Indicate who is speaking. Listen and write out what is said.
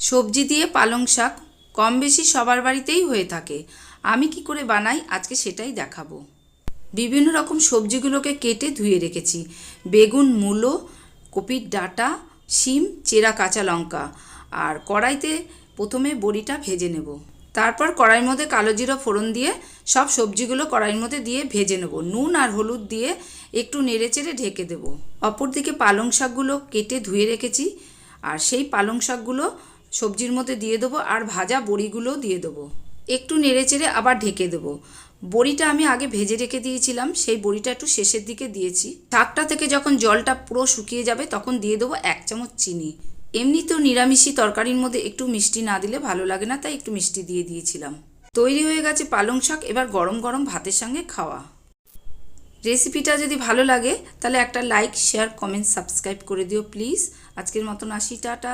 Speaker 1: সবজি দিয়ে পালং শাক কম বেশি সবার বাড়িতেই হয়ে থাকে। আমি কি করে বানাই আজকে সেটাই দেখাবো। বিভিন্ন রকম সবজিগুলোকে কেটে ধুয়ে রেখেছি। বেগুন, মূলো, কপির ডাঁটা, শিম, চেরা কাঁচা লঙ্কা। আর কড়াইতে প্রথমে বড়িটা ভেজে নেব। তারপর কড়াইয়ের মধ্যে কালো জিরা ফোড়ন দিয়ে সব সবজিগুলো কড়াইয়ের মধ্যে দিয়ে ভেজে নেব। নুন আর হলুদ দিয়ে একটু নেড়েচেড়ে ঢেকে দেব। অপরদিকে পালং শাকগুলো কেটে ধুয়ে রেখেছি, আর সেই পালং শাকগুলো সবজির মধ্যে দিয়ে দেবো, আর ভাজা বড়িগুলোও দিয়ে দেবো। একটু নেড়েচেড়ে আবার ঢেকে দেবো। বড়িটা আমি আগে ভেজে রেখে দিয়েছিলাম, সেই বড়িটা একটু শেষের দিকে দিয়েছি। শাকটা থেকে যখন জলটা পুরো শুকিয়ে যাবে তখন দিয়ে দেবো 1 চামচ চিনি। এমনিতেও নিরামিষি তরকারির মধ্যে একটু মিষ্টি না দিলে ভালো লাগে না, তাই একটু মিষ্টি দিয়ে দিয়েছিলাম। তৈরি হয়ে গেছে পালং শাক। এবার গরম গরম ভাতের সঙ্গে খাওয়া। রেসিপিটা যদি ভালো লাগে তাহলে একটা লাইক, শেয়ার, কমেন্ট, সাবস্ক্রাইব করে দিও প্লিজ। আজকের মতন আসি, টাটা।